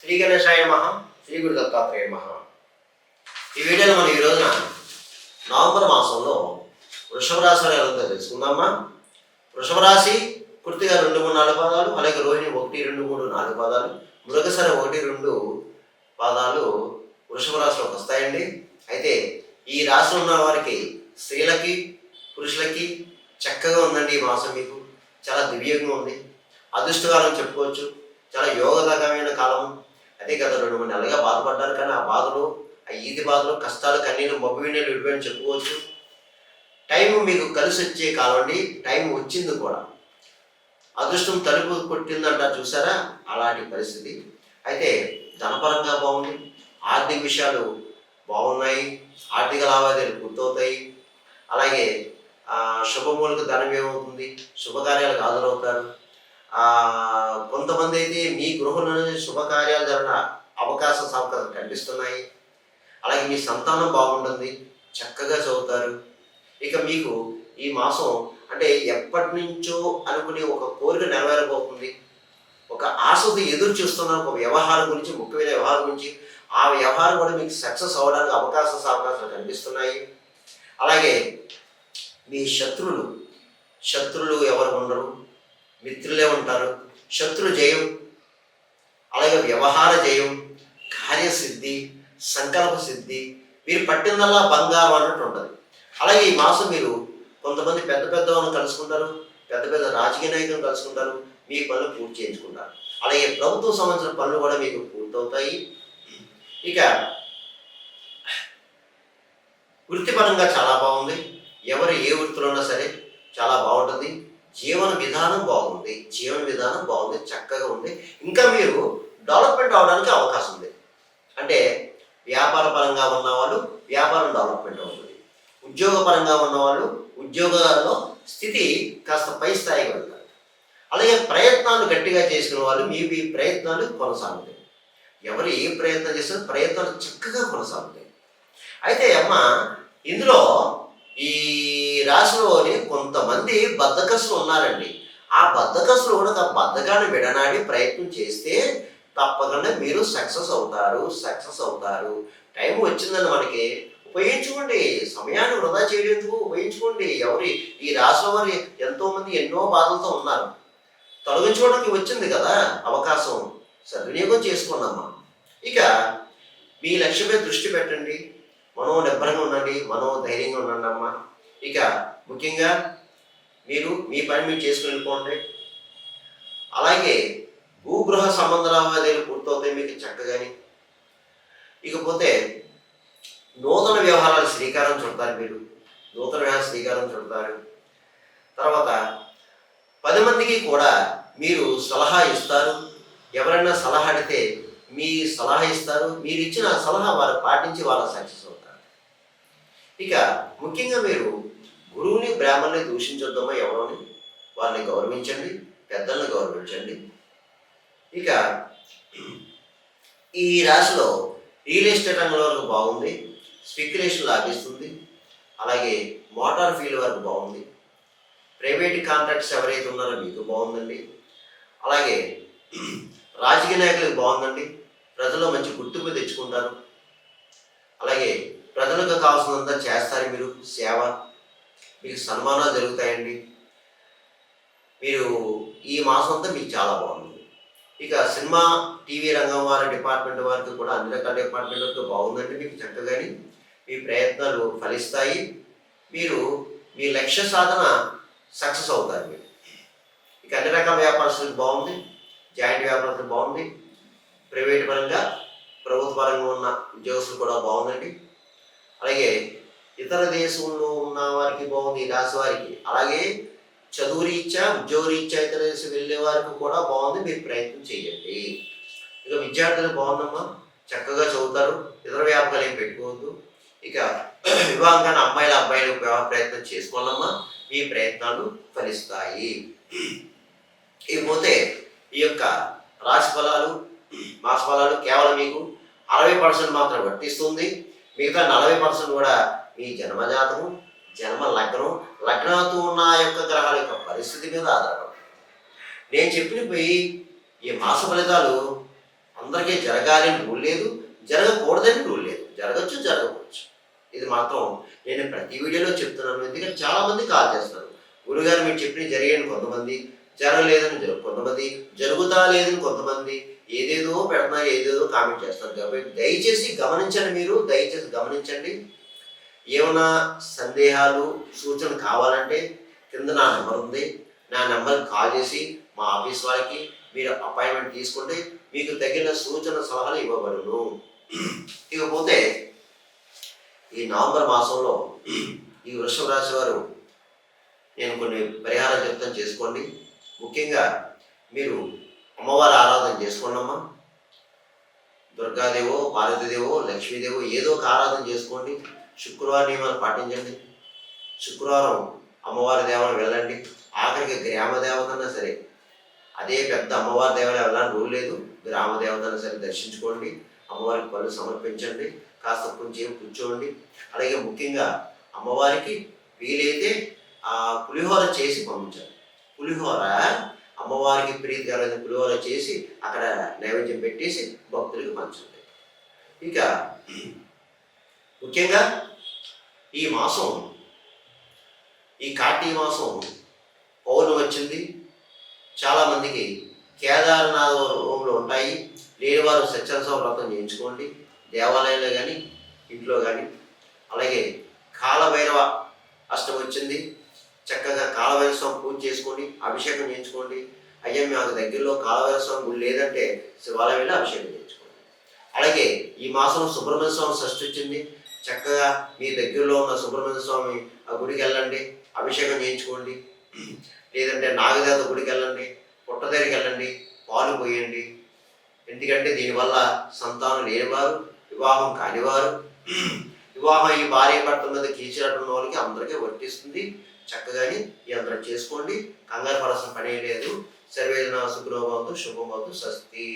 శ్రీ గణేశాయ నమః, శ్రీ గురు దత్తాత్రేయ నమః. ఈ వీడియోలో మనం ఈ రోజున నవంబర్ మాసంలో వృషభ రాశి వారి ఎలా తెలుసుకుందామా. వృషభ రాశి పూర్తిగా 2, 3, 4 పాదాలు, అలాగే రోహిణి 1, 2, 3, 4 పాదాలు, మృగశిర 1, 2 పాదాలు వృషభ రాశిలోకి వస్తాయండి. అయితే ఈ రాశిలో ఉన్న వారికి స్త్రీలకి పురుషులకి చక్కగా ఉందండి. ఈ మాసం మీకు చాలా దివ్యంగా ఉంది, అదృష్టకాలం చెప్పుకోవచ్చు. చాలా యోగదాయకమైన కాలం. అదే గత 2, 3 నెలలుగా బాధపడ్డారు, కానీ ఆ బాధలు, ఆ ఈది బాధలు, కష్టాలు, కన్నీళ్ళు, మబ్బు విన్నీళ్ళు విడిపోయిన చెప్పుకోవచ్చు. టైం మీకు కలిసి వచ్చే కాలం అండి. టైం వచ్చింది కూడా. అదృష్టం తలుపు కొట్టిందంటారు చూసారా, అలాంటి పరిస్థితి. అయితే ధనపరంగా బాగుంది, ఆర్థిక విషయాలు బాగున్నాయి, ఆర్థిక లావాదేవీలు పూర్తవుతాయి. అలాగే శుభమూలకు ధనం ఏమవుతుంది, శుభకార్యాలకు హాజరవుతారు. కొంతమంది అయితే మీ గృహంలోనే శుభకార్యాలు జరిగిన అవకాశాలు కనిపిస్తున్నాయి. అలాగే మీ సంతానం బాగుంటుంది, చక్కగా చదువుతారు. ఇక మీకు ఈ మాసం అంటే ఎప్పటి నుంచో అనుకునే ఒక కోరిక నెరవేరబోతుంది. ఒక ఆశతో ఎదురు చూస్తున్న ఒక వ్యవహారం గురించి, ముఖ్యమైన వ్యవహారం గురించి, ఆ వ్యవహారం కూడా మీకు సక్సెస్ అవ్వడానికి అవకాశాలు కనిపిస్తున్నాయి. అలాగే మీ శత్రువులు ఎవరు ఉండరు, మిత్రులే ఉంటారు. శత్రు జయం, అలాగే వ్యవహార జయం, కార్యసిద్ధి, సంకల్ప సిద్ధి, మీరు పట్టిందల్లా బంగారం అన్నట్టు ఉంటుంది. అలాగే ఈ మాసం మీరు కొంతమంది పెద్ద వాళ్ళని కలుసుకుంటారు, పెద్ద రాజకీయ నాయకులను కలుసుకుంటారు, మీ పనులు పూర్తి చేయించుకుంటారు. అలాగే ప్రభుత్వం సంబంధించిన పనులు కూడా మీకు పూర్తవుతాయి. ఇక వృత్తిపరంగా చాలా బాగుంది. ఎవరు ఏ వృత్తిలో ఉన్నా సరే చాలా బాగుంటుంది. జీవన విధానం బాగుంది, చక్కగా ఉంది. ఇంకా మీరు డెవలప్మెంట్ అవడానికి అవకాశం ఉంది. అంటే వ్యాపార పరంగా ఉన్నవాళ్ళు వ్యాపారం డెవలప్మెంట్ అవుతుంది, ఉద్యోగపరంగా ఉన్నవాళ్ళు ఉద్యోగాల్లో స్థితి కాస్త పై స్థాయికి వెళ్తారు. అలాగే ప్రయత్నాలు గట్టిగా చేసుకునే వాళ్ళు మీ ప్రయత్నాలు కొనసాగుతాయి. ఎవరు ఏ ప్రయత్నం చేస్తారో ప్రయత్నాలు చక్కగా కొనసాగుతాయి. అయితే అమ్మ, ఇందులో ఈ రాశిలోని కొంతమంది బద్ధకస్తులు ఉన్నారండి. ఆ బద్ధకస్తులు కూడా ఆ బద్ధకాన్ని విడనాడి ప్రయత్నం చేస్తే తప్పకుండా మీరు సక్సెస్ అవుతారు. టైం వచ్చిందని మనకి ఉపయోగించుకోండి. సమయాన్ని వృధా చేయడానికి ఉపయోగించుకోండి. ఈ రాశిలో వారు ఎంతోమంది ఎన్నో బాధలతో ఉన్నారు. తొలగించుకోవడానికి వచ్చింది కదా అవకాశం, సద్వినియోగం చేసుకోండమ్మా. ఇక మీ లక్ష్యమే దృష్టి పెట్టండి, మనోనిబ్బరంగా ఉండండి, మనోధైర్యంగా ఉండండి అమ్మా. ఇక ముఖ్యంగా మీరు మీ పని మీరు చేసుకుని వెళ్ళిపోండి. అలాగే భూగృహ సంబంధ లావాదేవీలు పూర్తవుతాయి మీకు చక్కగాని. ఇకపోతే నూతన వ్యవహారాలు శ్రీకారం చుడతారు. తర్వాత 10 మందికి కూడా మీరు సలహా ఇస్తారు. ఎవరైనా సలహా అడిగితే మీ సలహా ఇస్తారు. మీరు ఇచ్చిన సలహా వారు పాటించి వాళ్ళ సక్సెస్ అవుతారు. ఇక ముఖ్యంగా మీరు గురువుని బ్రాహ్మణ్ణి దూషించొద్దమ్మా. ఎవరోని వారిని గౌరవించండి, పెద్దల్ని గౌరవించండి. ఇక ఈ రాశిలో రియల్ ఎస్టేట్ రంగం వరకు బాగుంది, స్పెక్యులేషన్ లాభిస్తుంది. అలాగే మోటార్ ఫీల్డ్ వరకు బాగుంది. ప్రైవేట్ కాంట్రాక్ట్స్ ఎవరైతే ఉన్నారో మీకు బాగుందండి. అలాగే రాజకీయ నాయకులకు బాగుందండి. ప్రజల్లో మంచి గుర్తింపు తెచ్చుకుంటారు. అలాగే ప్రజలకు కావాల్సినంత చేస్తారు మీరు సేవ, మీకు సన్మానాలు జరుగుతాయండి. మీరు ఈ మాసం అంతా మీకు చాలా బాగుంది. ఇక సినిమా టీవీ రంగం వారి డిపార్ట్మెంట్ వారికి కూడా అన్ని రకాల డిపార్ట్మెంట్ వరకు బాగుందండి. మీకు చక్కగాని మీ ప్రయత్నాలు ఫలిస్తాయి. మీరు మీ లక్ష్య సాధన సక్సెస్ అవుతారు మీరు. ఇక అన్ని రకాల వ్యాపారస్తులకు బాగుంది, జాయింట్ వ్యాపారస్తులకు బాగుంది, ప్రైవేట్ పరంగా ప్రభుత్వ పరంగా ఉన్న ఉద్యోగస్తులు కూడా బాగుందండి. అలాగే ఇతర దేశంలో ఉన్న వారికి బాగుంది ఈ రాశి వారికి. అలాగే చదువు రీత్యా, ఉద్యోగ రీత్యా ఇతర దేశం వెళ్ళే వారికి కూడా బాగుంది. మీరు ప్రయత్నం చేయండి. ఇక విద్యార్థులు బాగుందమ్మా, చక్కగా చదువుతారు. ఇతర వ్యాపారాలు ఏం పెట్టుకోవద్దు. ఇక వివాహంగానే అబ్బాయిలు వివాహ ప్రయత్నం చేసుకోవాలమ్మా. మీ ప్రయత్నాలు ఫలిస్తాయి. ఇకపోతే ఈ యొక్క రాశి ఫలాలు, మాస ఫలాలు కేవలం మీకు 60% మాత్రం వర్తిస్తుంది. మిగతా 40% కూడా మీ జన్మజాతకం, జన్మ లగ్నంతో ఉన్న యొక్క గ్రహాల యొక్క పరిస్థితి మీద ఆధారపడుతుంది. నేను చెప్పినవి ఈ మాస ఫలితాలు అందరికీ జరగాలని రూల్ లేదు, జరగకూడదని రూల్ లేదు. జరగచ్చు, జరగవచ్చు. ఇది మాత్రం నేను ప్రతి వీడియోలో చెప్తున్నాను. ఎందుకంటే చాలామంది కాల్ చేస్తున్నారు, గురుగారు మీరు చెప్పినవి జరిగాయని కొంతమంది, జరగలేదని కొంతమంది, జరుగుతా లేదని కొంతమంది, ఏదేదో పెడుతున్నారు, ఏదేదో కామెంట్ చేస్తున్నారు. కాబట్టి దయచేసి గమనించండి, మీరు దయచేసి గమనించండి. ఏమైనా సందేహాలు, సూచనలు కావాలంటే కింద నా నెంబర్ ఉంది, నా నెంబర్కి కాల్ చేసి మా ఆఫీస్ వాళ్ళకి మీరు అపాయింట్మెంట్ తీసుకుంటే మీకు తగిన సూచన సలహాలు ఇవ్వబడును. ఇకపోతే ఈ నవంబర్ మాసంలో ఈ వృషభ రాశి వారు నేను కొన్ని పరిహారాలు చెప్తాను, చేసుకోండి. ముఖ్యంగా మీరు అమ్మవారి ఆరాధన చేసుకోండమ్మా. దుర్గాదేవో, పార్వతీదేవో, లక్ష్మీదేవో ఏదో ఒక ఆరాధన చేసుకోండి. శుక్రవారం నియమాలు పాటించండి. శుక్రవారం అమ్మవారి దేవాలయం వెళ్ళండి. ఆఖరికి గ్రామ దేవతన్నా సరే, అదే పెద్ద అమ్మవారి దేవాలయం వెళ్ళాలని రూల్ లేదు, గ్రామ దేవతన్నా సరే దర్శించుకోండి. అమ్మవారికి పళ్ళు సమర్పించండి, కాస్త కొంచెం కూర్చోండి. అలాగే ముఖ్యంగా అమ్మవారికి వీలైతే ఆ పులిహోర చేసి పంపించాలి. పులిహోర అమ్మవారికి ప్రీతికరమైన పులిహోర చేసి అక్కడ నైవేద్యం పెట్టేసి భక్తులకు పంచండి. ఇక ముఖ్యంగా ఈ మాసం, ఈ కార్తీక మాసం పౌర్ణమి వచ్చింది. చాలామందికి కేదారనాథ హోమంలో ఉంటాయి, లేని వారు సత్యనారాయణ వ్రతం చేయించుకోండి, దేవాలయంలో కానీ ఇంట్లో కానీ. అలాగే కాలభైరవ అష్టమి వచ్చింది, చక్కగా కాలభైరవ స్వామి పూజ చేసుకోండి, అభిషేకం చేయించుకోండి. అయ్యా మాకు దగ్గరలో కాలభైరవ స్వామి గుడి లేదంటే శివాలయం వెళ్ళి అభిషేకం చేయించుకోండి. అలాగే ఈ మాసం సుబ్రహ్మణ్య స్వామి షష్ఠి వచ్చింది, చక్కగా మీ దగ్గరలో ఉన్న సుబ్రహ్మణ్య స్వామి ఆ గుడికి వెళ్ళండి, అభిషేకం చేయించుకోండి. లేదంటే నాగదేవత గుడికి వెళ్ళండి, పుట్ట దగ్గరికి వెళ్ళండి, పాలు పోయండి. ఎందుకంటే దీనివల్ల సంతానం లేనివారు, వివాహం కానివారు, వివాహం ఈ భార్య భర్త మీద కీచినట్టు వాళ్ళకి అందరికీ వర్తిస్తుంది. చక్కగాని ఈ అందరం చేసుకోండి, కంగారు పడాల్సిన పని లేదు. సర్వేజన సుఖనోభవంతు, శుభమవుతు, స్వస్తి.